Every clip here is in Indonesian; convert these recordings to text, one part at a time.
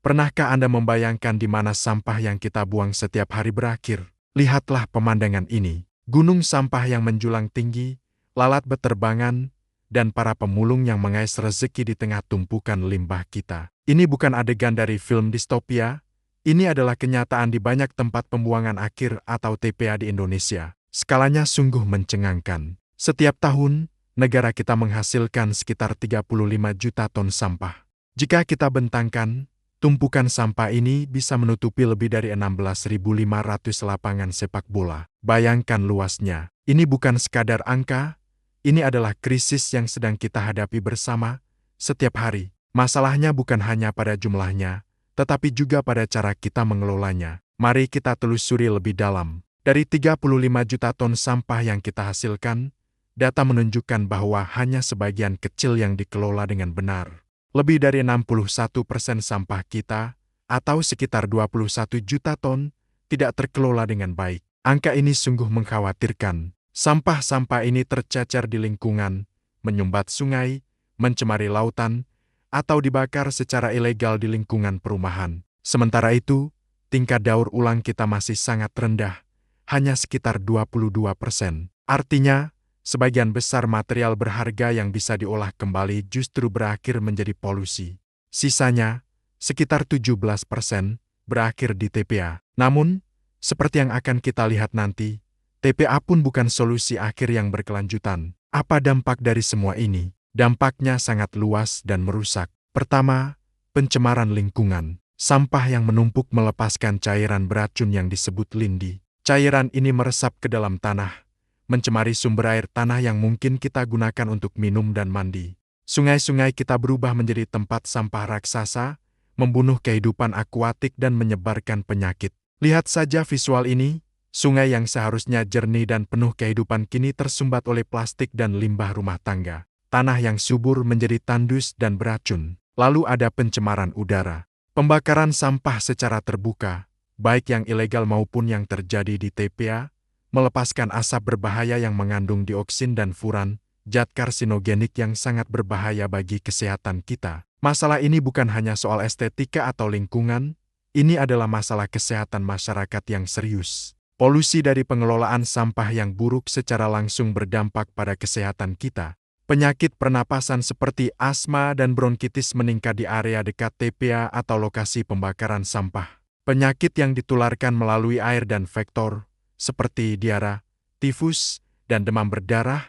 Pernahkah Anda membayangkan di mana sampah yang kita buang setiap hari berakhir? Lihatlah pemandangan ini. Gunung sampah yang menjulang tinggi, lalat beterbangan, dan para pemulung yang mengais rezeki di tengah tumpukan limbah kita. Ini bukan adegan dari film distopia, ini adalah kenyataan di banyak tempat pembuangan akhir atau TPA di Indonesia. Skalanya sungguh mencengangkan. Setiap tahun, negara kita menghasilkan sekitar 35 juta ton sampah. Jika kita bentangkan, tumpukan sampah ini bisa menutupi lebih dari 16.500 lapangan sepak bola. Bayangkan luasnya. Ini bukan sekadar angka, ini adalah krisis yang sedang kita hadapi bersama setiap hari. Masalahnya bukan hanya pada jumlahnya, tetapi juga pada cara kita mengelolanya. Mari kita telusuri lebih dalam. Dari 35 juta ton sampah yang kita hasilkan, data menunjukkan bahwa hanya sebagian kecil yang dikelola dengan benar. Lebih dari 61% sampah kita, atau sekitar 21 juta ton, tidak terkelola dengan baik. Angka ini sungguh mengkhawatirkan. Sampah-sampah ini tercecer di lingkungan, menyumbat sungai, mencemari lautan, atau dibakar secara ilegal di lingkungan perumahan. Sementara itu, tingkat daur ulang kita masih sangat rendah, hanya sekitar 22%. Artinya, sebagian besar material berharga yang bisa diolah kembali justru berakhir menjadi polusi. Sisanya, sekitar 17%, berakhir di TPA. Namun, seperti yang akan kita lihat nanti, TPA pun bukan solusi akhir yang berkelanjutan. Apa dampak dari semua ini? Dampaknya sangat luas dan merusak. Pertama, pencemaran lingkungan. Sampah yang menumpuk melepaskan cairan beracun yang disebut lindi. Cairan ini meresap ke dalam tanah, mencemari sumber air tanah yang mungkin kita gunakan untuk minum dan mandi. Sungai-sungai kita berubah menjadi tempat sampah raksasa, membunuh kehidupan akuatik dan menyebarkan penyakit. Lihat saja visual ini, sungai yang seharusnya jernih dan penuh kehidupan kini tersumbat oleh plastik dan limbah rumah tangga. Tanah yang subur menjadi tandus dan beracun. Lalu ada pencemaran udara. Pembakaran sampah secara terbuka, baik yang ilegal maupun yang terjadi di TPA, melepaskan asap berbahaya yang mengandung dioksin dan furan, zat karsinogenik yang sangat berbahaya bagi kesehatan kita. Masalah ini bukan hanya soal estetika atau lingkungan, ini adalah masalah kesehatan masyarakat yang serius. Polusi dari pengelolaan sampah yang buruk secara langsung berdampak pada kesehatan kita. Penyakit pernapasan seperti asma dan bronkitis meningkat di area dekat TPA atau lokasi pembakaran sampah. Penyakit yang ditularkan melalui air dan vektor, seperti diara, tifus, dan demam berdarah,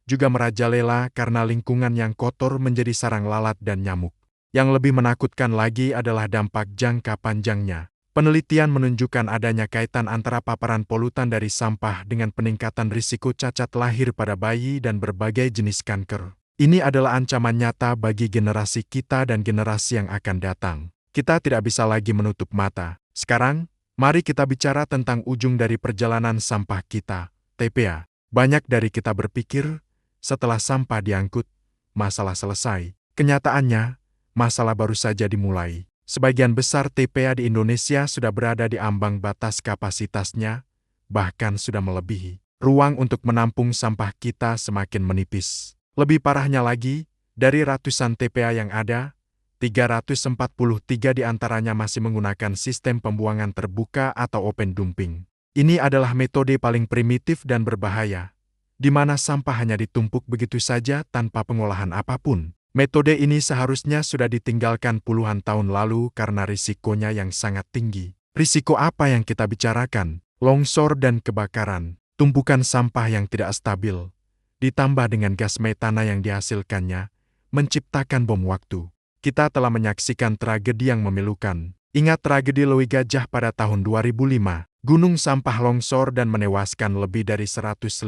juga merajalela karena lingkungan yang kotor menjadi sarang lalat dan nyamuk. Yang lebih menakutkan lagi adalah dampak jangka panjangnya. Penelitian menunjukkan adanya kaitan antara paparan polutan dari sampah dengan peningkatan risiko cacat lahir pada bayi dan berbagai jenis kanker. Ini adalah ancaman nyata bagi generasi kita dan generasi yang akan datang. Kita tidak bisa lagi menutup mata. Sekarang, mari kita bicara tentang ujung dari perjalanan sampah kita, TPA. Banyak dari kita berpikir, setelah sampah diangkut, masalah selesai. Kenyataannya, masalah baru saja dimulai. Sebagian besar TPA di Indonesia sudah berada di ambang batas kapasitasnya, bahkan sudah melebihi. Ruang untuk menampung sampah kita semakin menipis. Lebih parahnya lagi, dari ratusan TPA yang ada, 343 di antaranya masih menggunakan sistem pembuangan terbuka atau open dumping. Ini adalah metode paling primitif dan berbahaya, di mana sampah hanya ditumpuk begitu saja tanpa pengolahan apapun. Metode ini seharusnya sudah ditinggalkan puluhan tahun lalu karena risikonya yang sangat tinggi. Risiko apa yang kita bicarakan? Longsor dan kebakaran, tumpukan sampah yang tidak stabil, ditambah dengan gas metana yang dihasilkannya, menciptakan bom waktu. Kita telah menyaksikan tragedi yang memilukan. Ingat tragedi Lewi Gajah pada tahun 2005, gunung sampah longsor dan menewaskan lebih dari 150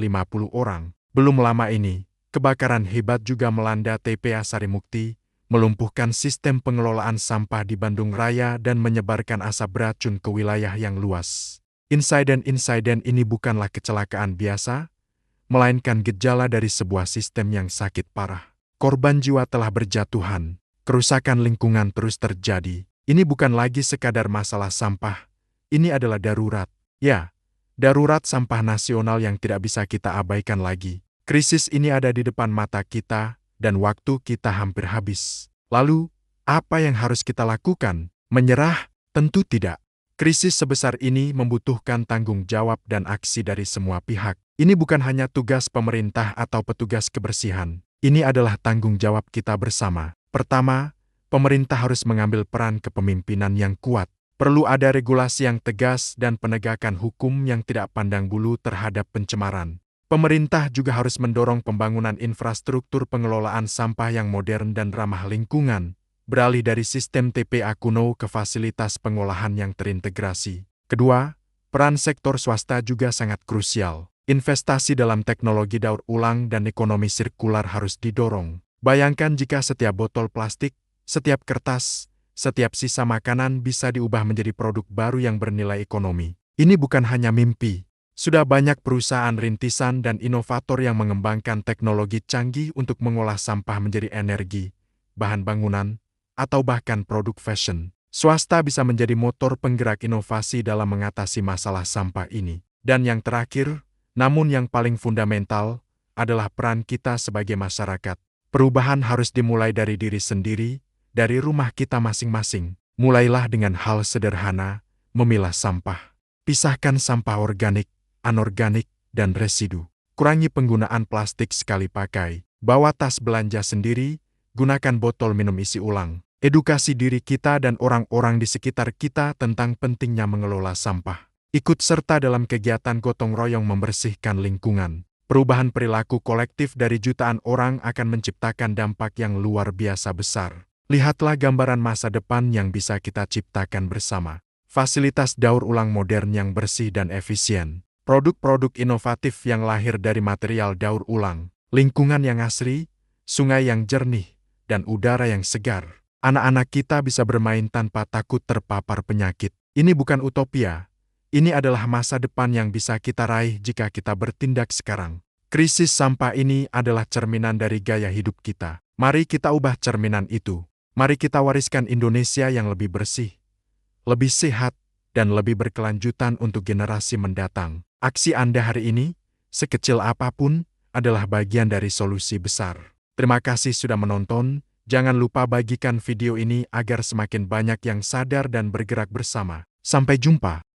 orang. Belum lama ini, kebakaran hebat juga melanda TPA Sarimukti, melumpuhkan sistem pengelolaan sampah di Bandung Raya dan menyebarkan asap beracun ke wilayah yang luas. Insiden-insiden ini bukanlah kecelakaan biasa, melainkan gejala dari sebuah sistem yang sakit parah. Korban jiwa telah berjatuhan, kerusakan lingkungan terus terjadi. Ini bukan lagi sekadar masalah sampah, ini adalah darurat. Ya, darurat sampah nasional yang tidak bisa kita abaikan lagi. Krisis ini ada di depan mata kita, dan waktu kita hampir habis. Lalu, apa yang harus kita lakukan? Menyerah? Tentu tidak. Krisis sebesar ini membutuhkan tanggung jawab dan aksi dari semua pihak. Ini bukan hanya tugas pemerintah atau petugas kebersihan. Ini adalah tanggung jawab kita bersama. Pertama, pemerintah harus mengambil peran kepemimpinan yang kuat. Perlu ada regulasi yang tegas dan penegakan hukum yang tidak pandang bulu terhadap pencemaran. Pemerintah juga harus mendorong pembangunan infrastruktur pengelolaan sampah yang modern dan ramah lingkungan, beralih dari sistem TPA kuno ke fasilitas pengolahan yang terintegrasi. Kedua, peran sektor swasta juga sangat krusial. Investasi dalam teknologi daur ulang dan ekonomi sirkular harus didorong. Bayangkan jika setiap botol plastik, setiap kertas, setiap sisa makanan bisa diubah menjadi produk baru yang bernilai ekonomi. Ini bukan hanya mimpi. Sudah banyak perusahaan rintisan dan inovator yang mengembangkan teknologi canggih untuk mengolah sampah menjadi energi, bahan bangunan, atau bahkan produk fashion. Swasta bisa menjadi motor penggerak inovasi dalam mengatasi masalah sampah ini. Dan yang terakhir, namun yang paling fundamental, adalah peran kita sebagai masyarakat. Perubahan harus dimulai dari diri sendiri, dari rumah kita masing-masing. Mulailah dengan hal sederhana, memilah sampah. Pisahkan sampah organik, anorganik, dan residu. Kurangi penggunaan plastik sekali pakai. Bawa tas belanja sendiri, gunakan botol minum isi ulang. Edukasi diri kita dan orang-orang di sekitar kita tentang pentingnya mengelola sampah. Ikut serta dalam kegiatan gotong royong membersihkan lingkungan. Perubahan perilaku kolektif dari jutaan orang akan menciptakan dampak yang luar biasa besar. Lihatlah gambaran masa depan yang bisa kita ciptakan bersama. Fasilitas daur ulang modern yang bersih dan efisien. Produk-produk inovatif yang lahir dari material daur ulang. Lingkungan yang asri, sungai yang jernih, dan udara yang segar. Anak-anak kita bisa bermain tanpa takut terpapar penyakit. Ini bukan utopia. Ini adalah masa depan yang bisa kita raih jika kita bertindak sekarang. Krisis sampah ini adalah cerminan dari gaya hidup kita. Mari kita ubah cerminan itu. Mari kita wariskan Indonesia yang lebih bersih, lebih sehat, dan lebih berkelanjutan untuk generasi mendatang. Aksi Anda hari ini, sekecil apapun, adalah bagian dari solusi besar. Terima kasih sudah menonton. Jangan lupa bagikan video ini agar semakin banyak yang sadar dan bergerak bersama. Sampai jumpa.